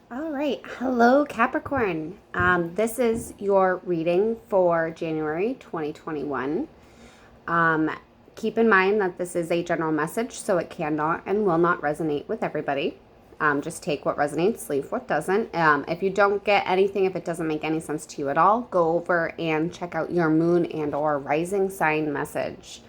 All right. Hello, Capricorn. This is your reading for January 2021. Um, Keep in mind that this is a general message, so it cannot and will not resonate with everybody. Just take what resonates, leave what doesn't. If you don't get anything, if it doesn't make any sense to you at all, go over and check out your moon and or rising sign message.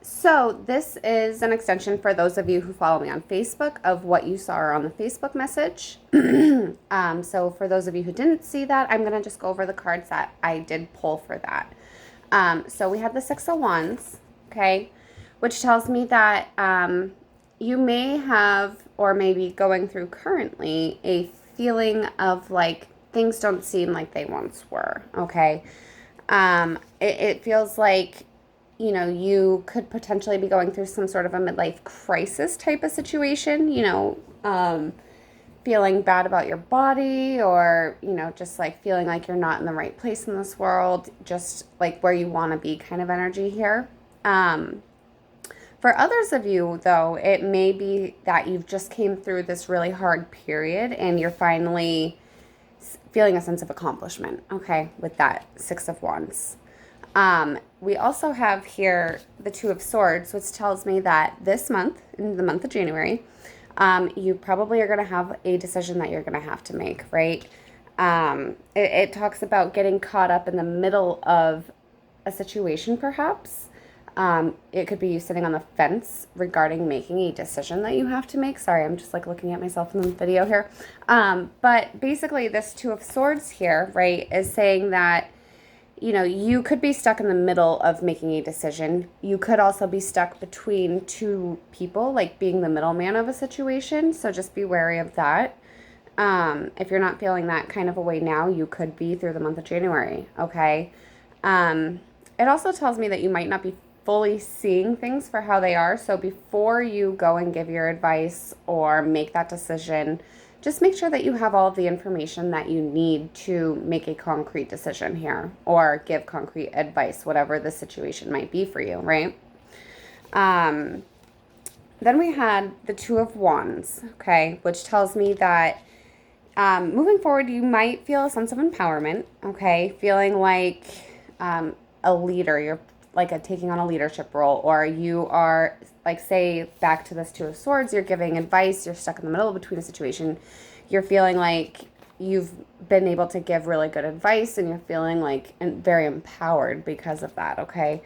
So this is an extension for those of you who follow me on Facebook of what you saw on the Facebook message. So for those of you who didn't see that, I'm going to just go over the cards that I did pull for that. So we had the Six of Wands, okay, which tells me that you may have or maybe going through currently a feeling of like things don't seem like they once were, okay? It feels like you could potentially be going through some sort of a midlife crisis type of situation, feeling bad about your body or, just like feeling like you're not in the right place in this world, just like where you want to be kind of energy here. For others of you, though, it may be that you've just came through this really hard period and you're finally feeling a sense of accomplishment, okay, with that Six of Wands. We also have here the Two of Swords, which tells me that this month, in the month of January, you probably are going to have a decision that you're going to have to make, right? It talks about getting caught up in the middle of a situation, perhaps. It could be you sitting on the fence regarding making a decision that you have to make. Sorry, I'm just like looking at myself in the video here. But basically, this Two of Swords here, right, is saying that you could be stuck in the middle of making a decision. You could also be stuck between two people, like being the middleman of a situation. So just be wary of that. If you're not feeling that kind of a way now, you could be through the month of January, okay? It also tells me that you might not be fully seeing things for how they are. So before you go and give your advice or make that decision, just make sure that you have all of the information that you need to make a concrete decision here or give concrete advice, whatever the situation might be for you, right? Then we had the Two of Wands, okay, which tells me that moving forward, you might feel a sense of empowerment, okay, feeling like a leader. You're like taking on a leadership role, or you are like, say, back to this Two of Swords, you're giving advice, you're stuck in the middle between a situation, you're feeling like you've been able to give really good advice and you're feeling like very empowered because of that, okay?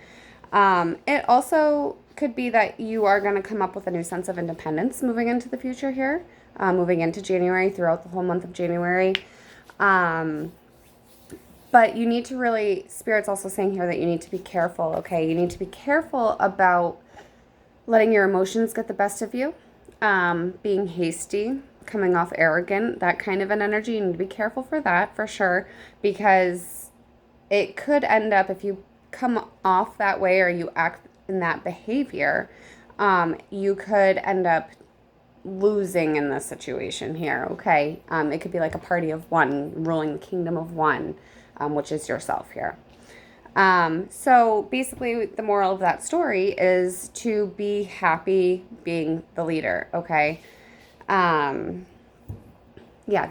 It also could be that you are going to come up with a new sense of independence moving into the future here, moving into January, throughout the whole month of January. But you need to really, Spirit's also saying here that you need to be careful, okay? You need to be careful about letting your emotions get the best of you, being hasty, coming off arrogant, that kind of an energy. You need to be careful for that, for sure, because it could end up, if you come off that way or you act in that behavior, you could end up losing in this situation here, okay? It could be like a party of one ruling the kingdom of one, which is yourself here. So basically the moral of that story is to be happy being the leader, okay? Yeah,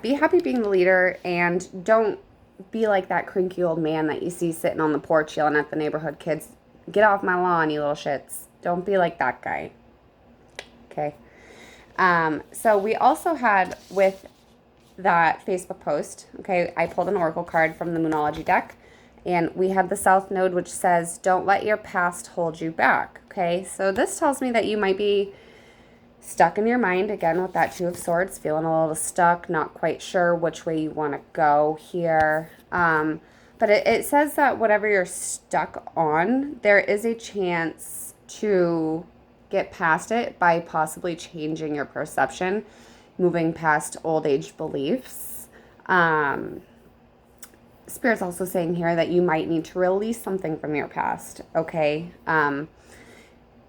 be happy being the leader and don't be like that cranky old man that you see sitting on the porch yelling at the neighborhood kids, "Get off my lawn, you little shits." Don't be like that guy, okay? So we also had with that Facebook post, okay, I pulled an oracle card from the Moonology deck, and we had the South Node, which says, don't let your past hold you back, okay? So this tells me that you might be stuck in your mind, again, with that Two of Swords, feeling a little stuck, not quite sure which way you want to go here. But it says that whatever you're stuck on, there is a chance to get past it by possibly changing your perception, moving past old age beliefs. Spirit's also saying here that you might need to release something from your past, okay?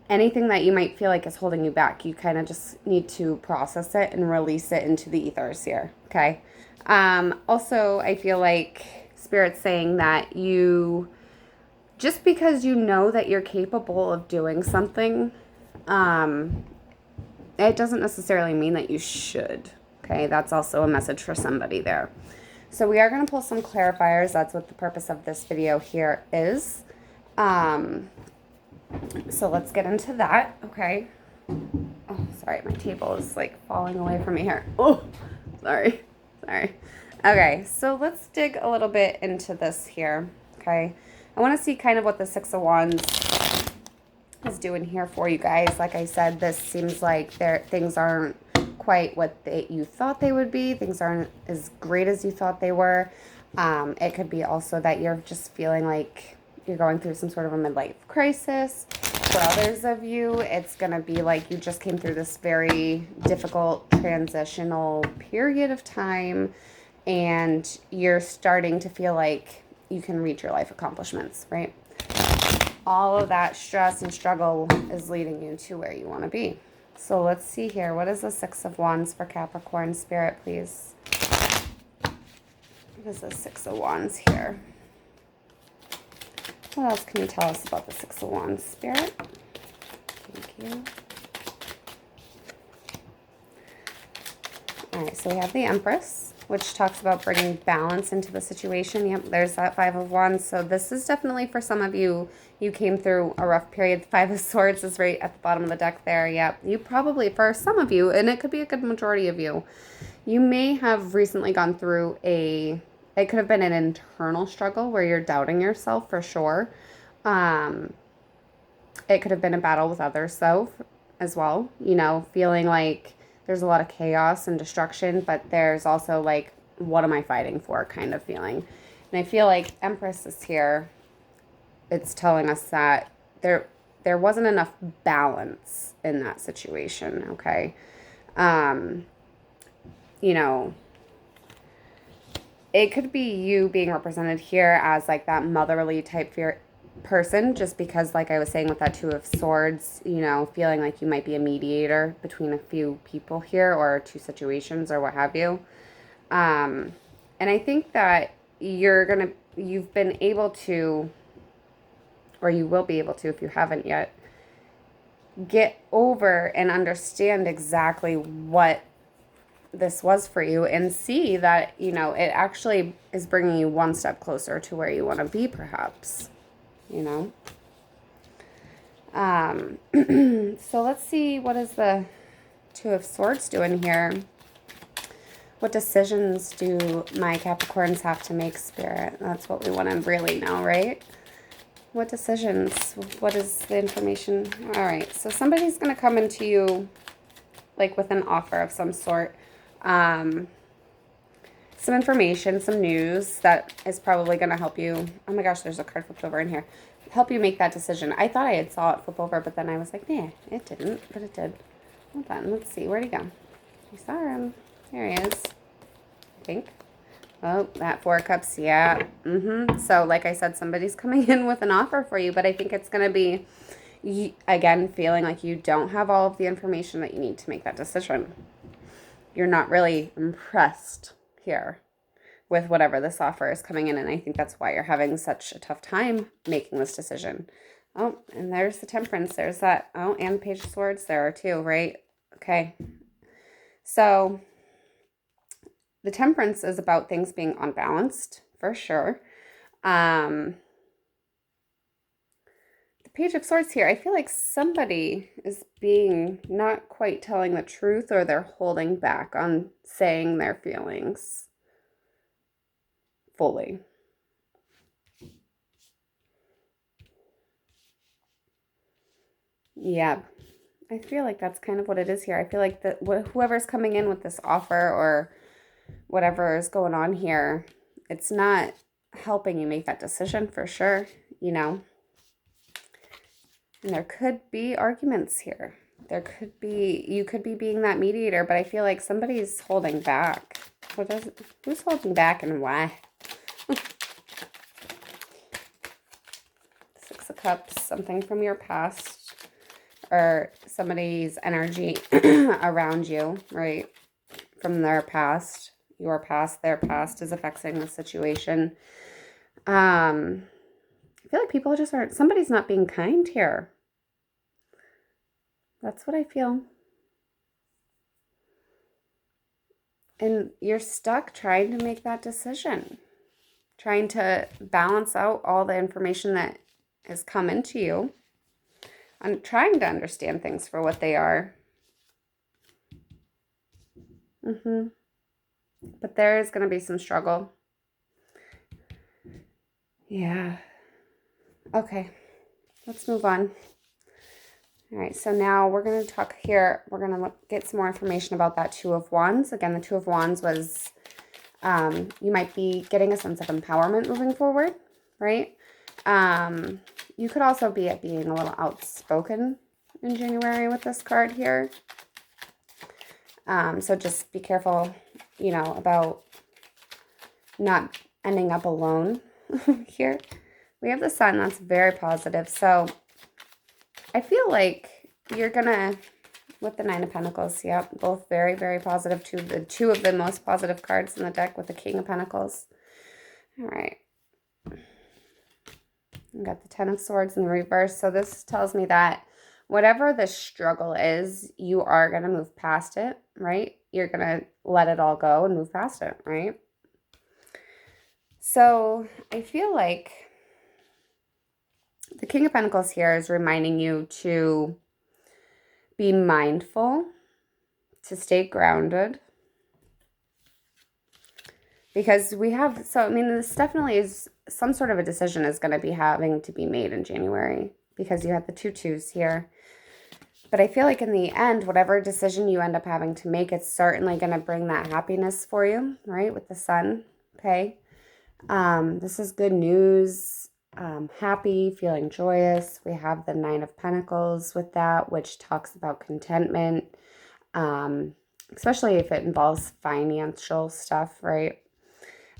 Anything that you might feel like is holding you back, you kind of just need to process it and release it into the ethers here, okay? Also, I feel like Spirit's saying that just because you know that you're capable of doing something, it doesn't necessarily mean that you should, Okay, that's also a message for somebody there. So we are going to pull some clarifiers. That's what the purpose of this video here is. So let's get into that, okay? Oh, sorry, my table is like falling away from me here. Oh, sorry. Okay, so let's dig a little bit into this here, okay? I want to see kind of what the Six of Wands is doing here for you guys. Like I said, this seems like things aren't quite what you thought they would be. Things aren't as great as you thought they were. It could be also that you're just feeling like you're going through some sort of a midlife crisis. For others of you, it's going to be like you just came through this very difficult transitional period of time, and you're starting to feel like you can reach your life accomplishments, right? All of that stress and struggle is leading you to where you want to be. So let's see here. What is the Six of Wands for Capricorn Spirit, please? What is the Six of Wands here? What else can you tell us about the Six of Wands, Spirit? Thank you. All right, so we have the Empress, which talks about bringing balance into the situation. Yep, there's that Five of Wands. So this is definitely for some of you. You came through a rough period. The Five of Swords is right at the bottom of the deck there. Yep, you probably, for some of you, and it could be a good majority of you, you may have recently gone through it could have been an internal struggle where you're doubting yourself for sure. It could have been a battle with others, though, as well. You know, feeling like there's a lot of chaos and destruction, but there's also like, what am I fighting for kind of feeling. And I feel like Empress is here. It's telling us that there wasn't enough balance in that situation, okay? You know, it could be you being represented here as like that motherly type person, just because, like I was saying with that Two of Swords, you know, feeling like you might be a mediator between a few people here or two situations or what have you. And I think that you've been able to, or you will be able to if you haven't yet, get over and understand exactly what this was for you and see that, you know, it actually is bringing you one step closer to where you want to be, perhaps, you know. So let's see, what is the Two of Swords doing here? What decisions do my Capricorns have to make, Spirit? That's what we want to really know, right? What decisions? What is the information? All right, so somebody's going to come into you like with an offer of some sort. Some information, some news that is probably going to help you. Oh my gosh, there's a card flipped over in here. Help you make that decision. I thought I had saw it flip over, but then I was like, nah, it didn't, but it did. Hold on, let's see. Where'd he go? I saw him. There he is, I think. Oh, that Four of Cups, yeah. So like I said, somebody's coming in with an offer for you, but I think it's going to be, again, feeling like you don't have all of the information that you need to make that decision. You're not really impressed here with whatever this offer is coming in, and I think that's why you're having such a tough time making this decision. Oh, and there's the Temperance. There's that. Oh, and the Page of Swords there too, right? Okay. So the Temperance is about things being unbalanced, for sure. Page of Swords here, I feel like somebody is being not quite telling the truth, or they're holding back on saying their feelings fully. Yeah, I feel like that's kind of what it is here. I feel like that whoever's coming in with this offer or whatever is going on here, it's not helping you make that decision for sure, you know. And there could be arguments here. You could be being that mediator, but I feel like somebody's holding back. Who's holding back and why? Six of Cups, something from your past or somebody's energy around you, right? From their past, your past, their past is affecting the situation. I feel like people just aren't, somebody's not being kind here. That's what I feel. And you're stuck trying to make that decision, trying to balance out all the information that has come into you. I'm trying to understand things for what they are. But there is going to be some struggle. Yeah. Okay. Let's move on. All right. So now we're going to talk here. We're going to get some more information about that Two of Wands. Again, the Two of Wands was you might be getting a sense of empowerment moving forward, right? You could also be at being a little outspoken in January with this card here. So just be careful, about not ending up alone here. We have the Sun. That's very positive. So I feel like you're going to, with the Nine of Pentacles, yep, both very, very positive. Two of the most positive cards in the deck with the King of Pentacles. All right. We got the Ten of Swords in the reverse. So this tells me that whatever the struggle is, you are going to move past it, right? You're going to let it all go and move past it, right? So I feel like the King of Pentacles here is reminding you to be mindful, to stay grounded. Because this definitely is some sort of a decision is going to be having to be made in January because you have the 2 twos here. But I feel like in the end, whatever decision you end up having to make, it's certainly going to bring that happiness for you, right? With the Sun, okay? This is good news. Happy, feeling joyous. We have the Nine of Pentacles with that, which talks about contentment, especially if it involves financial stuff, right?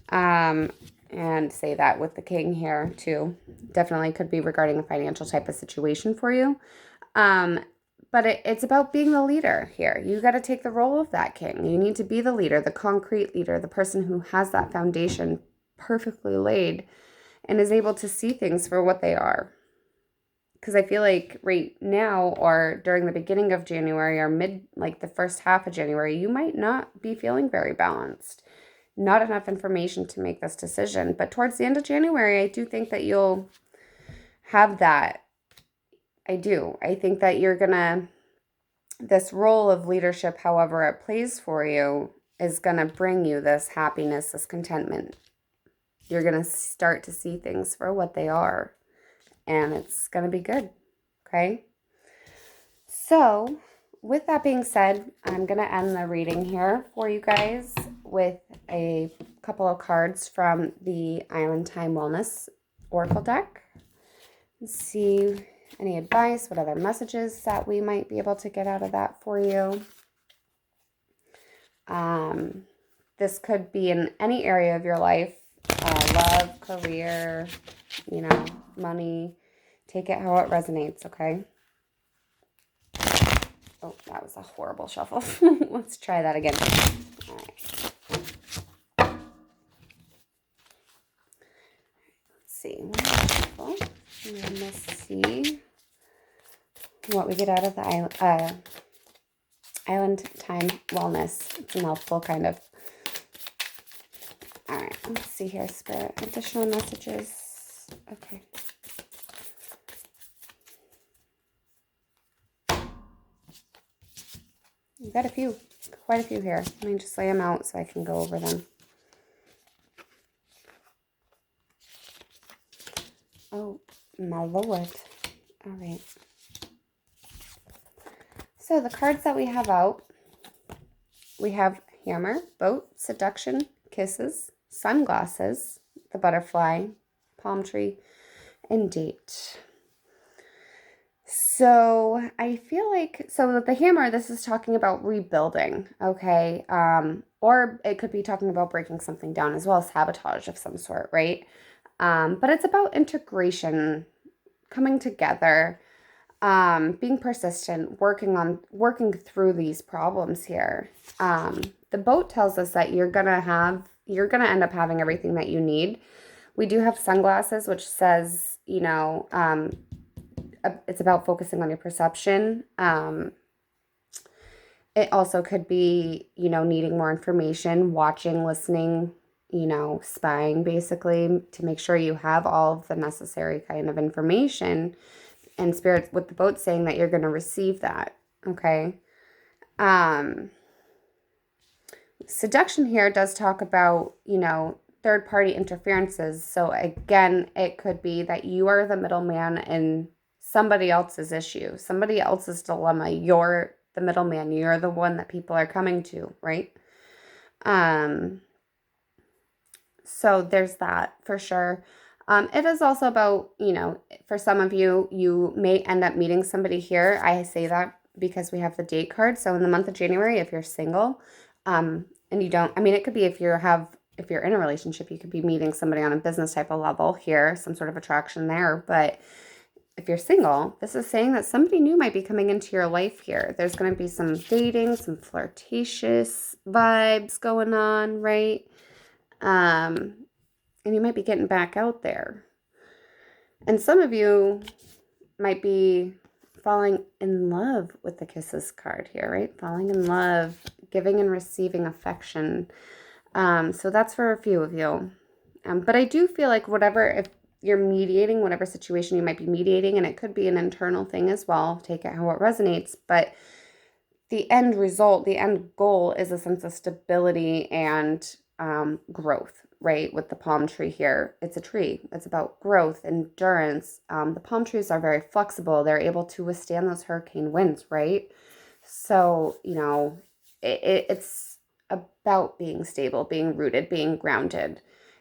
And say that with the King here too. Definitely could be regarding a financial type of situation for you. But it's about being the leader here. You got to take the role of that King. You need to be the leader, the concrete leader, the person who has that foundation perfectly laid and is able to see things for what they are. Because I feel like right now or during the beginning of January or the first half of January, you might not be feeling very balanced. Not enough information to make this decision. But towards the end of January, I do think that you'll have that. I do. I think that you're going to, this role of leadership, however it plays for you, is going to bring you this happiness, this contentment. You're going to start to see things for what they are. And it's going to be good. Okay? So, with that being said, I'm going to end the reading here for you guys with a couple of cards from the Island Time Wellness Oracle deck. Let's see any advice, what other messages that we might be able to get out of that for you. This could be in any area of your life, love, career, money. Take it how it resonates, okay? Oh, that was a horrible shuffle. Let's try that again. All right. Let's see. And let's see what we get out of the Island Time Wellness. It's a mouthful, kind of. All right. Let's see here, Spirit. Additional messages. Okay. We've got quite a few here. Let me just lay them out so I can go over them. Oh, my Lord. All right. So the cards that we have out, we have Hammer, Boat, Seduction, Kisses, Sunglasses, the Butterfly, Palm Tree, and Date. So I feel like, with the Hammer, this is talking about rebuilding, okay? Or it could be talking about breaking something down as well, sabotage of some sort, right? But it's about integration, coming together, being persistent, working through these problems here. The Boat tells us that you're gonna end up having everything that you need. We do have Sunglasses, which says, it's about focusing on your perception. It also could be, needing more information, watching, listening, spying basically to make sure you have all of the necessary kind of information, and spirit with the boat saying that you're going to receive that. Okay. Um, Seduction here does talk about, third party interferences. So again, it could be that you are the middleman in somebody else's issue, somebody else's dilemma. You're the middleman. You're the one that people are coming to, right? So there's that for sure. It is also about, for some of you, you may end up meeting somebody here. I say that because we have the date card. So in the month of January, if you're single, and you don't, I mean, it could be if you're in a relationship, you could be meeting somebody on a business type of level here, some sort of attraction there. But if you're single, this is saying that somebody new might be coming into your life here. There's going to be some dating, some flirtatious vibes going on, right? And you might be getting back out there. And some of you might be falling in love with the kisses card here, right? Falling in love, giving and receiving affection. So that's for a few of you. But I do feel like if you're mediating, whatever situation you might be mediating, and it could be an internal thing as well, take it how it resonates, but the end result, the end goal is a sense of stability and growth, right? With the palm tree here, it's a tree. It's about growth, endurance. The palm trees are very flexible. They're able to withstand those hurricane winds, right? So, it's about being stable, being rooted, being grounded.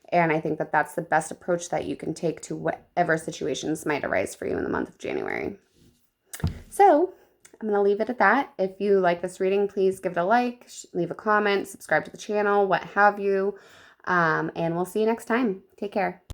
And I think that that's the best approach that you can take to whatever situations might arise for you in the month of January. So I'm going to leave it at that. If you like this reading, please give it a like, leave a comment, subscribe to the channel, what have you. And we'll see you next time. Take care.